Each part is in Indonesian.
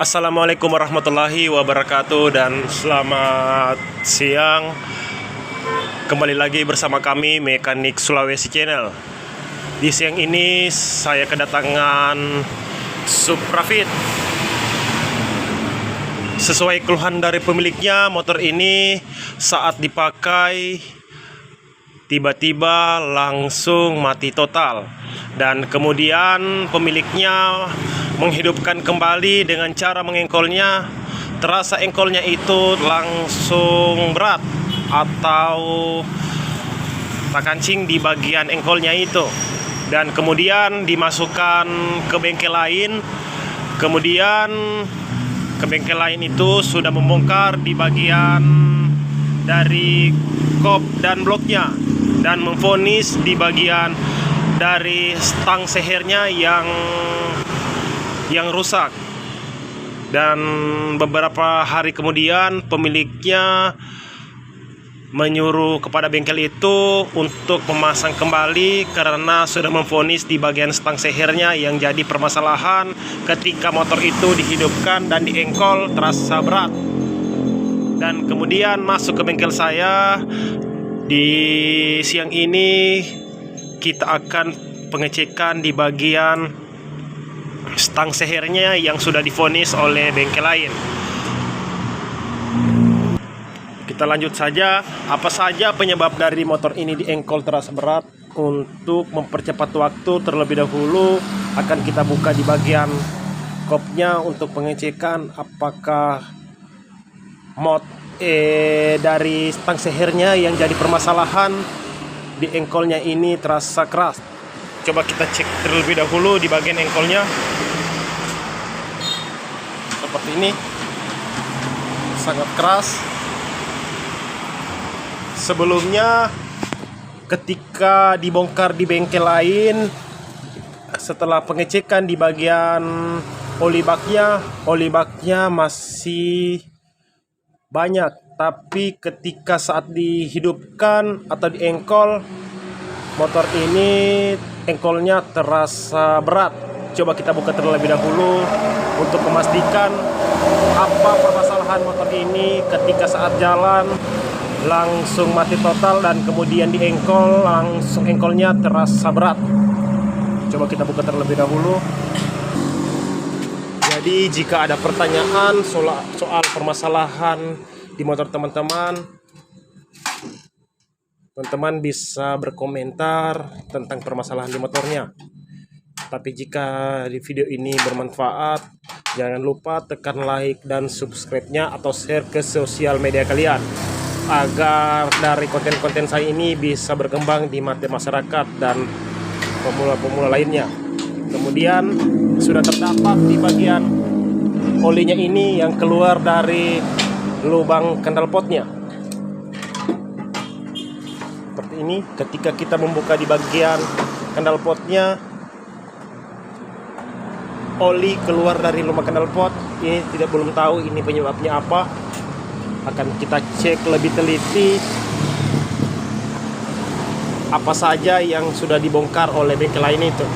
Assalamualaikum warahmatullahi wabarakatuh dan selamat siang. Kembali lagi bersama kami Mekanik Sulawesi Channel. Di siang ini saya kedatangan Supra Fit. Sesuai keluhan dari pemiliknya, motor ini saat dipakai tiba-tiba langsung mati total. Dan kemudian pemiliknya menghidupkan kembali dengan cara mengengkolnya. Terasa engkolnya itu langsung berat atau tak kancing di bagian engkolnya itu. Dan kemudian dimasukkan ke bengkel lain. Kemudian ke bengkel lain itu sudah membongkar di bagian dari kop dan bloknya dan memvonis di bagian dari stang sehernya yang rusak. Dan beberapa hari kemudian pemiliknya menyuruh kepada bengkel itu untuk memasang kembali karena sudah memvonis di bagian stang sehernya yang jadi permasalahan ketika motor itu dihidupkan dan diengkol terasa berat. Dan kemudian masuk ke bengkel saya. Di siang ini kita akan pengecekan di bagian stang sehernya yang sudah divonis oleh bengkel lain. Kita lanjut saja. Apa saja penyebab dari motor ini diengkol terasa berat? Untuk mempercepat waktu, terlebih dahulu akan kita buka di bagian kopnya untuk pengecekan apakah dari stang sehernya yang jadi permasalahan di engkolnya ini terasa keras. Coba kita cek terlebih dahulu di bagian engkolnya. Seperti ini, sangat keras. Sebelumnya ketika dibongkar di bengkel lain, setelah pengecekan di bagian oli baknya masih banyak, tapi ketika saat dihidupkan atau diengkol, motor ini engkolnya terasa berat. Coba kita buka terlebih dahulu untuk memastikan apa permasalahan motor ini ketika saat jalan langsung mati total dan kemudian diengkol langsung engkolnya terasa berat. Coba kita buka terlebih dahulu. Jadi jika ada pertanyaan soal permasalahan di motor teman-teman bisa berkomentar tentang permasalahan di motornya. Tapi jika di video ini bermanfaat, jangan lupa tekan like dan subscribe-nya atau share ke sosial media kalian agar dari konten-konten saya ini bisa berkembang di mata masyarakat dan pemula-pemula lainnya. Kemudian sudah terdapat di bagian olinya ini yang keluar dari lubang knalpotnya. Seperti ini, ketika kita membuka di bagian knalpotnya, oli keluar dari lubang knalpot. Ini belum tahu ini penyebabnya apa. Akan kita cek lebih teliti apa saja yang sudah dibongkar oleh bengkel lain itu.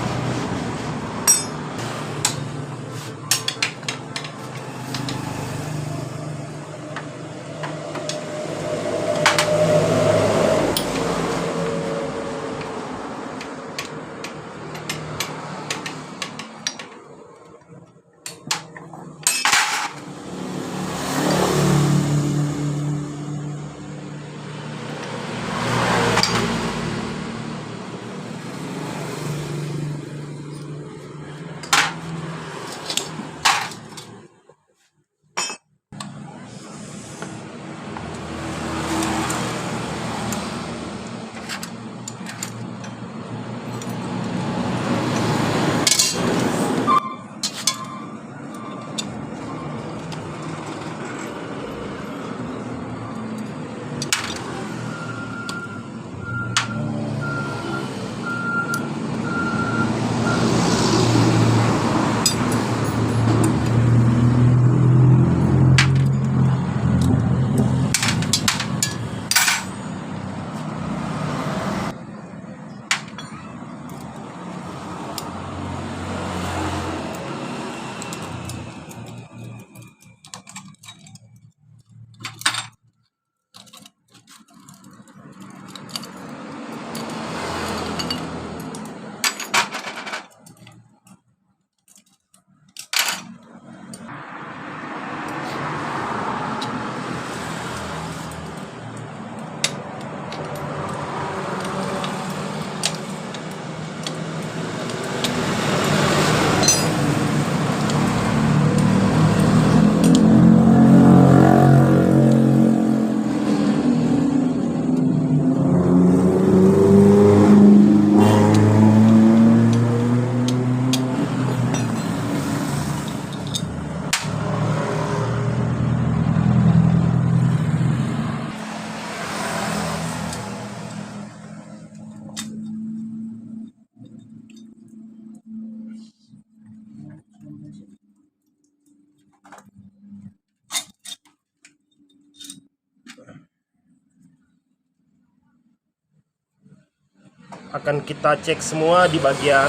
akan kita cek semua di bagian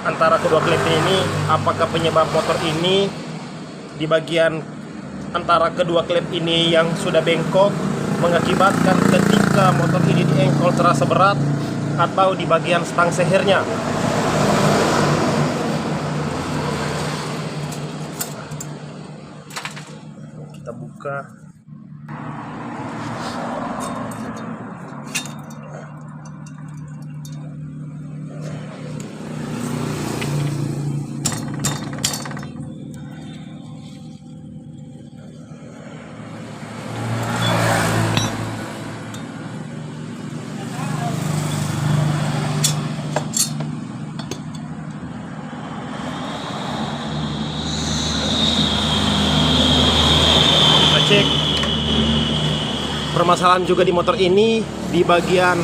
antara kedua klep ini, apakah penyebab motor ini di bagian antara kedua klep ini yang sudah bengkok mengakibatkan ketika motor ini diengkol terasa berat, atau di bagian stang sehernya. Kita buka. Cek permasalahan juga di motor ini di bagian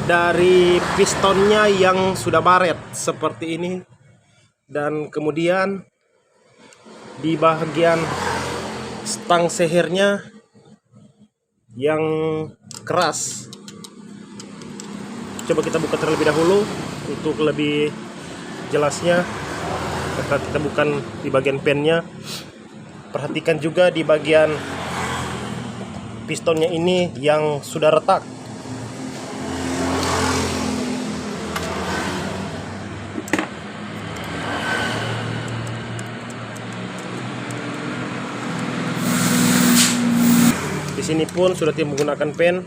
dari pistonnya yang sudah baret seperti ini, dan kemudian di bagian stang sehernya yang keras. Coba kita buka terlebih dahulu untuk lebih jelasnya. Kita bukan di bagian pennya. Perhatikan juga di bagian pistonnya ini yang sudah retak. Di sini pun sudah tidak menggunakan pen.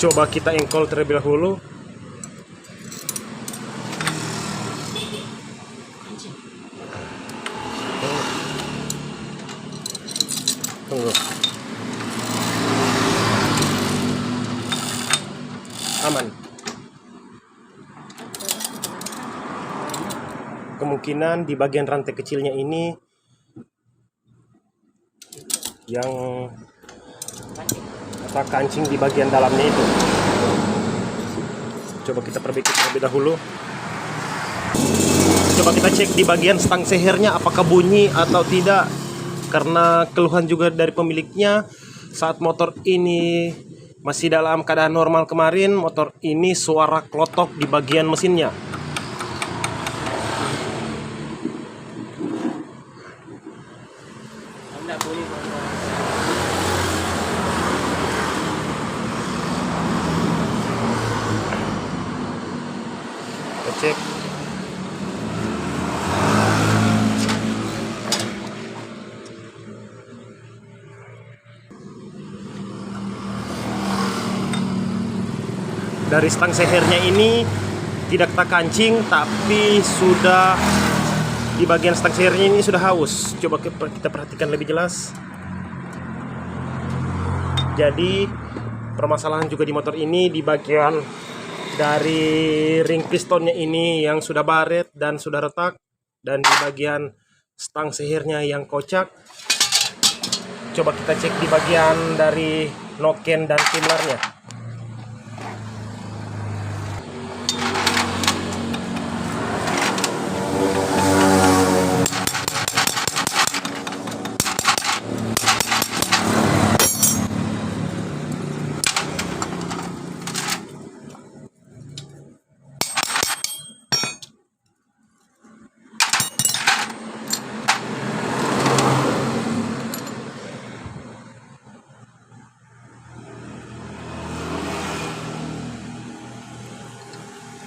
Coba kita engkol terlebih dahulu. Tunggu. Aman. Kemungkinan di bagian rantai kecilnya ini yang kancing di bagian dalamnya itu. Coba kita perbaiki terlebih dahulu. Coba kita cek di bagian stang sehernya apakah bunyi atau tidak. Karena keluhan juga dari pemiliknya saat motor ini masih dalam keadaan normal kemarin, motor ini suara klotok di bagian mesinnya. Kita cek. Dari stang sehernya ini tidak terkancing, tapi sudah di bagian stang sehernya ini sudah haus. Coba kita perhatikan lebih jelas. Jadi permasalahan juga di motor ini di bagian dari ring pistonnya ini yang sudah baret dan sudah retak, dan di bagian stang sehernya yang kocak. Coba kita cek di bagian dari noken dan timlernya.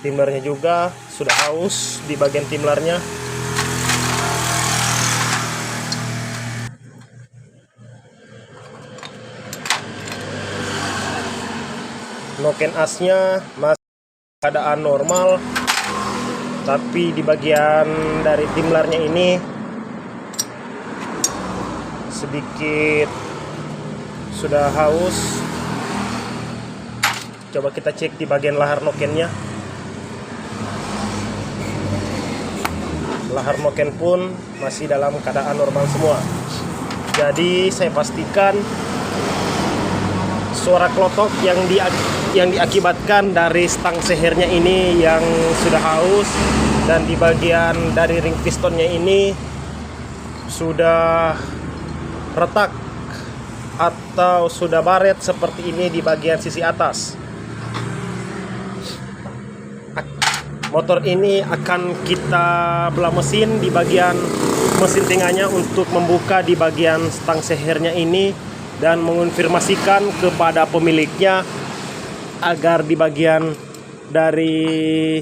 Timlernya juga sudah haus di bagian timlernya. Noken asnya masih keadaan normal, tapi di bagian dari timlernya ini sedikit sudah haus. Coba kita cek di bagian lahar nokennya. Lahar noken pun masih dalam keadaan normal semua. Jadi saya pastikan suara klotok yang diakibatkan dari stang sehernya ini yang sudah haus, dan di bagian dari ring pistonnya ini sudah retak atau sudah baret seperti ini di bagian sisi atas. Motor ini akan kita belah mesin di bagian mesin tengahnya untuk membuka di bagian stang sehernya ini dan mengonfirmasikan kepada pemiliknya agar di bagian dari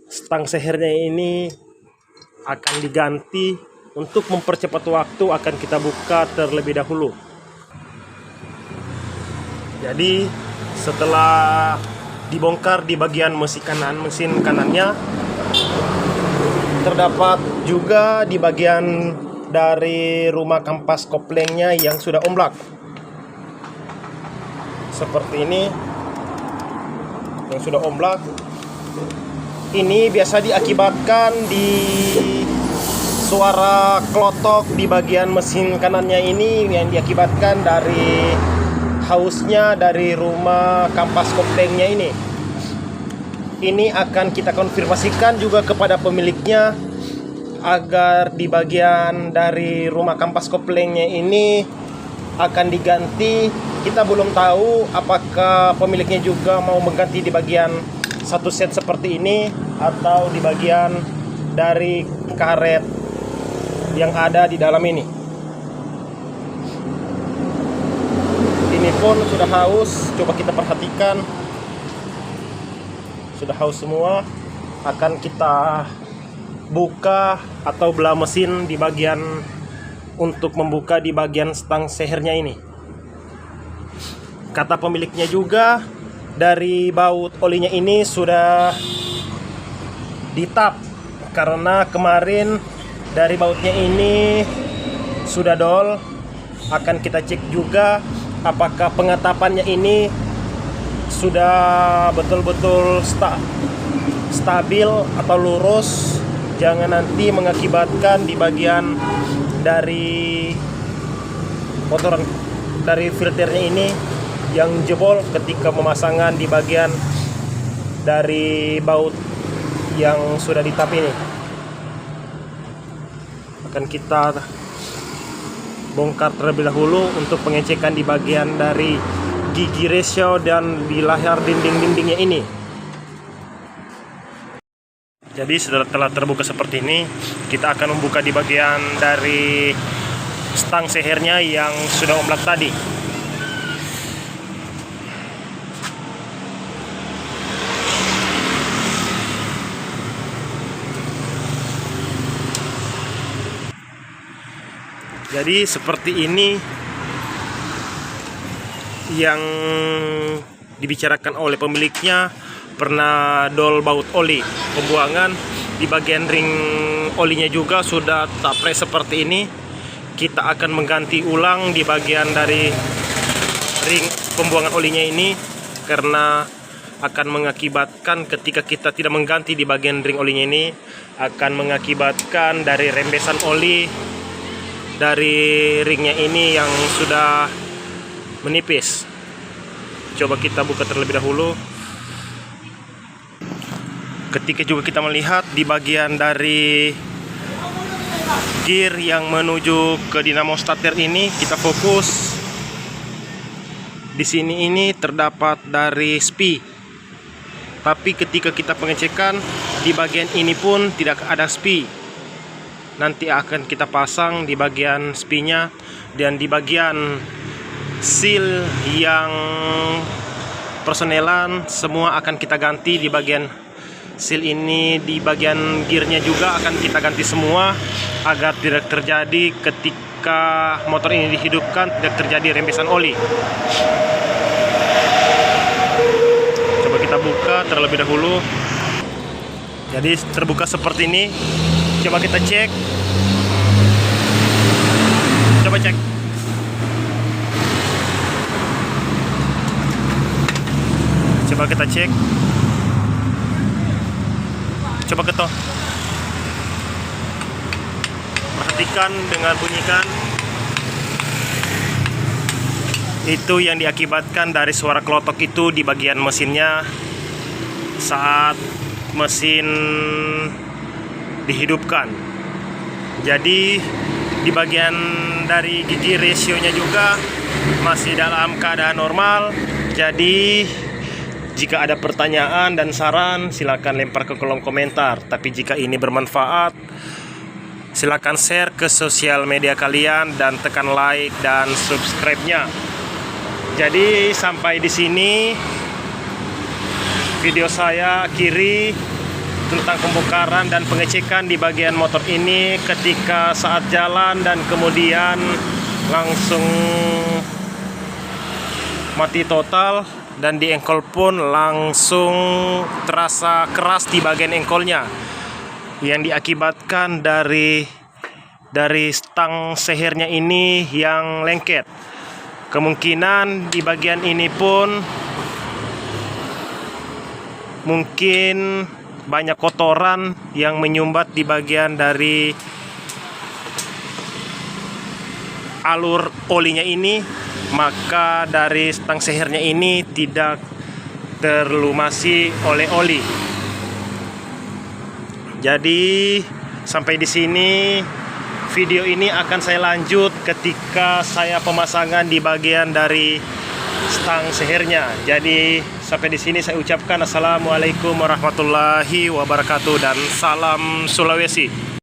stang sehernya ini akan diganti. Untuk mempercepat waktu akan kita buka terlebih dahulu. Jadi setelah dibongkar di bagian mesin kanannya, terdapat juga di bagian dari rumah kampas koplengnya yang sudah omblak seperti ini, yang sudah omblak. Ini biasa diakibatkan di suara klotok di bagian mesin kanannya ini, yang diakibatkan dari hausnya dari rumah kampas koplengnya ini. Ini akan kita konfirmasikan juga kepada pemiliknya agar di bagian dari rumah kampas koplengnya ini akan diganti. Kita belum tahu apakah pemiliknya juga mau mengganti di bagian satu set seperti ini atau di bagian dari karet yang ada di dalam ini. Ini pun sudah haus, coba kita perhatikan. Sudah haus semua. Akan kita buka atau belah mesin di bagian untuk membuka di bagian stang sehernya ini. Kata pemiliknya juga dari baut olinya ini sudah ditap karena kemarin dari bautnya ini sudah dol. Akan kita cek juga apakah pengatapannya ini sudah betul-betul stabil atau lurus. Jangan nanti mengakibatkan di bagian dari motor dari filternya ini yang jebol ketika pemasangan di bagian dari baut yang sudah ditap ini. Akan kita bongkar terlebih dahulu untuk pengecekan di bagian dari gigi ratio dan di layar dinding-dindingnya ini. Jadi setelah terbuka seperti ini, kita akan membuka di bagian dari stang sehernya yang sudah omblak tadi. Jadi seperti ini yang dibicarakan oleh pemiliknya, pernah dol baut oli pembuangan di bagian ring olinya juga sudah tapre seperti ini. Kita akan mengganti ulang di bagian dari ring pembuangan olinya ini karena akan mengakibatkan ketika kita tidak mengganti di bagian ring olinya ini akan mengakibatkan dari rembesan oli dari ringnya ini yang sudah menipis. Coba kita buka terlebih dahulu. Ketika juga kita melihat di bagian dari gear yang menuju ke dinamo starter ini, kita fokus di sini. Ini terdapat dari spi, tapi ketika kita pengecekan di bagian ini pun tidak ada spi. Nanti akan kita pasang di bagian spinya, dan di bagian seal yang personelan semua akan kita ganti. Di bagian seal ini, di bagian gearnya juga akan kita ganti semua agar tidak terjadi ketika motor ini dihidupkan tidak terjadi rembesan oli. Coba kita buka terlebih dahulu. Jadi terbuka seperti ini. Coba kita cek. Coba cek. Coba kita cek. Coba ketok. Perhatikan dengan bunyikan. Itu yang diakibatkan dari suara klotok itu di bagian mesinnya saat mesin dihidupkan. Jadi di bagian dari gigi rasionya juga masih dalam keadaan normal. Jadi jika ada pertanyaan dan saran silakan lempar ke kolom komentar. Tapi jika ini bermanfaat, silakan share ke sosial media kalian dan tekan like dan subscribe-nya. Jadi sampai di sini video saya akhiri tentang pembongkaran dan pengecekan di bagian motor ini ketika saat jalan dan kemudian langsung mati total, dan di engkol pun langsung terasa keras di bagian engkolnya yang diakibatkan dari stang sehernya ini yang lengket. Kemungkinan di bagian ini pun mungkin banyak kotoran yang menyumbat di bagian dari alur olinya ini, maka dari stang sehernya ini tidak terlumasi oleh oli. Jadi sampai di sini video ini akan saya lanjut ketika saya pemasangan di bagian dari stang sehernya. Jadi sampai di sini saya ucapkan assalamualaikum warahmatullahi wabarakatuh dan salam Sulawesi.